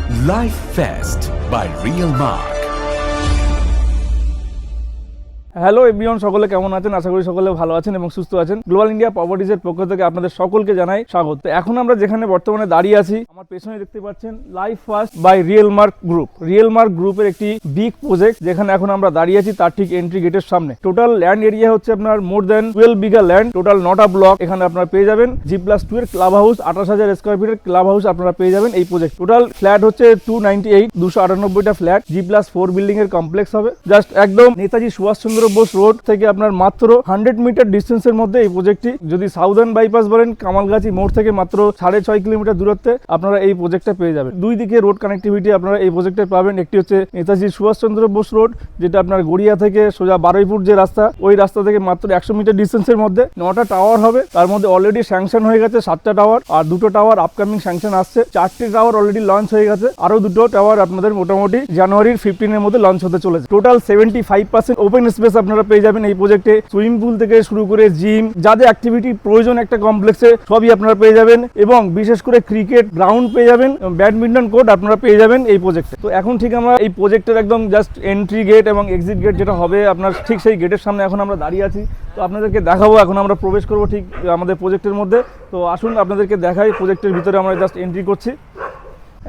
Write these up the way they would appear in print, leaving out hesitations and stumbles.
Life Fest by Real Mark. Hello everyone, সকলে কেমন আছেন? আশা করি সকলে ভালো আছেন এবং সুস্থ আছেন। গ্লোবাল ইন্ডিয়া প্রপার্টিজের পক্ষ থেকে আপনাদের সকলকে জানাই স্বাগত। তো এখন আমরা যেখানে বর্তমানে দাঁড়িয়ে আছি, আমার পেছনে দেখতে পাচ্ছেন life first by real mark group. Real mark গ্রুপের একটি বিগ প্রজেক্ট যেখানে এখন আমরা দাঁড়িয়ে আছি তার ঠিক এন্ট্রি গেটের সামনে। টোটাল ল্যান্ড এরিয়া হচ্ছে আপনার মোর দেন 12 বিঘা ল্যান্ড। টোটাল 9টা ব্লক এখানে আপনারা পেয়ে যাবেন। G+2 এর ক্লাব হাউস, 28,000 স্কোয়ার ফিটের ক্লাব হাউস আপনারা পেয়ে যাবেন এই প্রজেক্ট। টোটাল ফ্ল্যাট হচ্ছে 298টা ফ্ল্যাট। G+4 বিল্ডিং এর কমপ্লেক্স হবে। জাস্ট একদম নেতাজি সুভাষচন্দ্র বোস রোড থেকে আপনার মাত্র 100 মিটার ডিস্টেন্সের মধ্যে এই প্রজেক্টটি। যদি সাউদার্ন বাইপাস বলেন, কামালগাছি মোড় থেকে মাত্র 6.5 কিলোমিটার দূরত্বে আপনারা এই প্রজেক্টটা পেয়ে যাবেন। দুই দিকে রোড কানেক্টিভিটি আপনারা এই প্রজেক্টে পাবেন। একটি হচ্ছে নেতাজি সুভাষচন্দ্র বোস রোড, যেটা আপনার গড়িয়া থেকে সোজা বারুইপুর যে রাস্তা, ওই রাস্তা থেকে মাত্র 100 মিটার ডিস্টেন্সের মধ্যে 9টা টাওয়ার হবে। তার মধ্যে অলরেডি স্যাংশন হয়ে গেছে 7টা টাওয়ার, আর 2টো টাওয়ার আপকামিং স্যাংশন আসছে। 4টে টাওয়ার অলরেডি লঞ্চ হয়ে গেছে, আরো 2টো টাওয়ার আপনাদের মোটামুটি জানুয়ারির 15 এর মধ্যে লঞ্চ হতে চলেছে। টোটাল 75% ওপেন স্পেস আপনারা পেয়ে যাবেন এই প্রজেক্টে। সুইমিং পুল থেকে শুরু করে জিম, যা যা অ্যাক্টিভিটি প্রয়োজন একটা কমপ্লেক্সে সবই আপনারা পেয়ে যাবেন। এবং বিশেষ করে ক্রিকেট গ্রাউন্ড পেয়ে যাবেন, ব্যাডমিন্টন কোর্ট আপনারা পেয়ে যাবেন এই প্রজেক্টে। তো এখন ঠিক আমরা এই প্রজেক্টের একদম জাস্ট এন্ট্রি গেট এবং এক্সিট গেট যেটা হবে আপনার ঠিক সেই গেটের সামনে এখন আমরা দাঁড়িয়ে আছি। তো আপনাদেরকে দেখাবো, এখন আমরা প্রবেশ করবো ঠিক আমাদের প্রজেক্টের মধ্যে। তো আসুন আপনাদেরকে দেখাই, প্রজেক্টের ভিতরে আমরা জাস্ট এন্ট্রি করছি।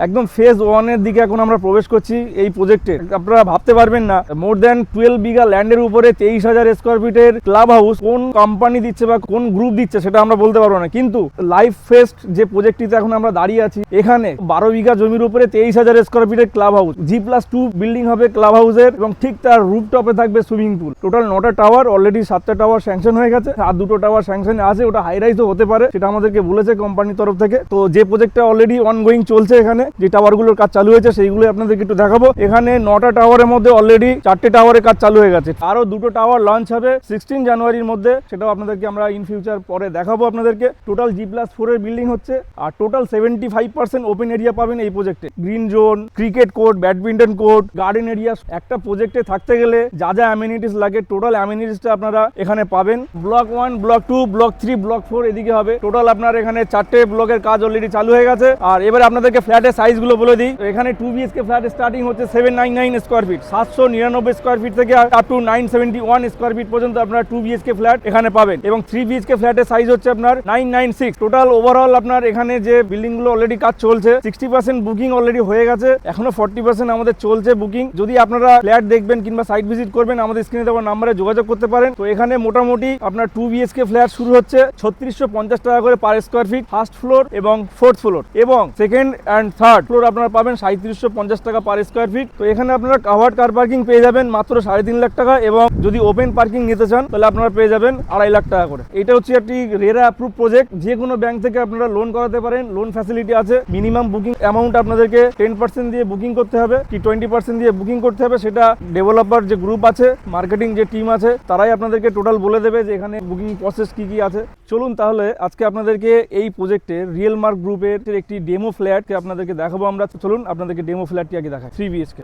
একদম ফেজ 1 এর দিকে এখন আমরা প্রবেশ করছি এই প্রজেক্টে। আপনারা ভাবতে পারবেন না, মোর দেন 12 বিঘা ল্যান্ডের উপরে 23,000 স্কোয়ার ফিটের ক্লাব হাউস কোন কোম্পানি দিচ্ছে বা কোন গ্রুপ দিচ্ছে সেটা আমরা বলতে পারবো না, কিন্তু লাইফ ফেস্ট যে প্রজেক্টটিতে এখন আমরা দাঁড়িয়ে আছি, এখানে 12 বিঘা জমির উপরে 23,000 স্কোয়ার ফিটের ক্লাব হাউস, G+2 বিল্ডিং হবে ক্লাব হাউসের, এবং ঠিক তার রুফটপে থাকবে সুইমিং পুল। টোটাল 9টা টাওয়ার, অলরেডি 7টা টাওয়ার স্যাংশন হয়ে গেছে, আর 2টো টাওয়ার স্যাংশনে আছে। ওটা হাই রাইজও হতে পারে, সেটা আমাদেরকে বলেছে কোম্পানির তরফ থেকে। তো যে প্রজেক্টটা অলরেডি অনগোয়িং চলছে, এখানে যে টাওয়ারগুলোর কাজ চালু হয়েছে সেইগুলো আপনাদেরকে একটু দেখাবো। এখানে 9টা টাওয়ারের মধ্যে অলরেডি 4টে টাওয়ারের কাজ চালু হয়ে গেছে, আরো 2টো টাওয়ার লঞ্চ হবে 16 জানুয়ারির মধ্যে, সেটাও আপনাদেরকে আমরা ইন ফিউচার পরে দেখাবো আপনাদেরকে। টোটাল G+4 এর বিল্ডিং হচ্ছে, আর টোটাল 75% ওপেন এরিয়া পাবেন এই প্রজেক্টে। Green zone, cricket court, badminton court, garden area, একটা প্রজেক্টে থাকতে গেলে যা যা অ্যামিনিটিস লাগে টোটাল অ্যামিনিটিসটা আপনারা এখানে পাবেন। ব্লক 1, ব্লক 2, ব্লক 3, ব্লক 4 এদিকে হবে। টোটাল আপনার এখানে 4টে ব্লকের কাজ অলরেডি চালু হয়ে গেছে। আর এবারে আপনাদেরকে ফ্ল্যাটের সাইজগুলো বলে দিই। এখানে 2 BHK ফ্ল্যাট স্টার্টিং হচ্ছে 799 স্কোয়ার ফিট, 799 স্কোয়ার ফিট থেকে আপ টু 971 স্কোয়ার ফিট পর্যন্ত আপনারা 2 BHK ফ্ল্যাট এখানে পাবেন। এবং 3 BHK ফ্ল্যাটের সাইজ হচ্ছে আপনার 996। টোটাল ওভারঅল আপনার এখানে যে বিল্ডিং গুলো অলরেডি কাজ চলছে, 60% বুকিং অলরেডি হয়ে গেছে, এখনো 40% আমাদের চলছে বুকিং। যদি আপনারা ফ্ল্যাট দেখবেন কিংবা সাইট ভিজিট করবেন, আমাদের স্ক্রিনে দেওয়া নাম্বারে যোগাযোগ করতে পারেন। তো এখানে মোটামুটি আপনার 2 BHK ফ্ল্যাট শুরু হচ্ছে 3650 টাকা করে per square feet, first floor এবং ফোর্থ ফ্লোর, এবং সেকেন্ড অ্যান্ড থার্ড ফ্লোর আপনারা পাবেন 3750 টাকা পার স্কোয়ার ফিট। তো এখানে আপনারা কাভার্ড কার পার্কিং পেয়ে যাবেন মাত্র 3.5 লাখ টাকা, এবং যদি ওপেন পার্কিং নিতে চান তাহলে আপনারা পেয়ে যাবেন 2.5 লাখ টাকা করে। এটা হচ্ছে একটি রেরা অ্যাপ্রুভ প্রজেক্ট, যে কোনো ব্যাংক থেকে আপনারা লোন করাতে পারেন, লোন ফ্যাসিলিটি আছে। মিনিমাম বুকিং অ্যামাউন্ট আপনাদেরকে 10% দিয়ে বুকিং করতে হবে কি 20% দিয়ে বুকিং করতে হবে, সেটা ডেভেলপার যে গ্রুপ আছে, মার্কেটিং যে টিম আছে, তারাই আপনাদেরকে টোটাল বলে দেবে যে এখানে বুকিং প্রসেস কি কি আছে। চলুন তাহলে আজকে আপনাদেরকে এই প্রজেক্টের রিয়েল মার্ক গ্রুপের একটি ডেমো ফ্ল্যাটকে আপনাদেরকে দেখাবো আমরা। চলুন আপনাদেরকে ডেমো ফ্ল্যাটটি আগে দেখাই, 3 BHK।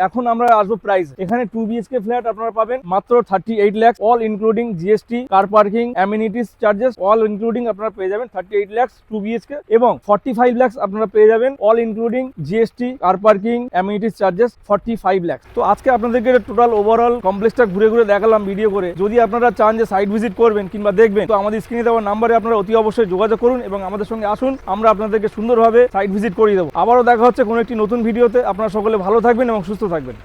এখন আমরা আসবো প্রাইস। এখানে 2 BHK ফ্ল্যাট আপনারা পাবেন মাত্র 38 lakh, all including GST, car parking, amenities charges all including আপনারা পেয়ে যাবেন 38 লাখ 2 BHK, এবং 45 লাখ আপনারা পেয়ে যাবেন all including GST, car parking, amenities charges 45 lakh. তো আজকে আপনাদেরকে টোটাল ওভারঅল কমপ্লেক্সটা ঘুরে ঘুরে দেখালাম ভিডিও করে। যদি আপনারা চান যে সাইট ভিজিট করবেন কিংবা দেখবেন, তো আমাদের স্ক্রিনে দেওয়া নাম্বারে আপনারা অতি অবশ্যই যোগাযোগ করুন এবং আমাদের সঙ্গে আসুন, আমরা আপনাদেরকে সুন্দরভাবে সাইট ভিজিট করিয়ে দেবো। আবারও দেখা হচ্ছে কোনো একটি নতুন ভিডিওতে। আপনারা সকলে ভালো থাকবেন এবং সুস্থ থাকবেন।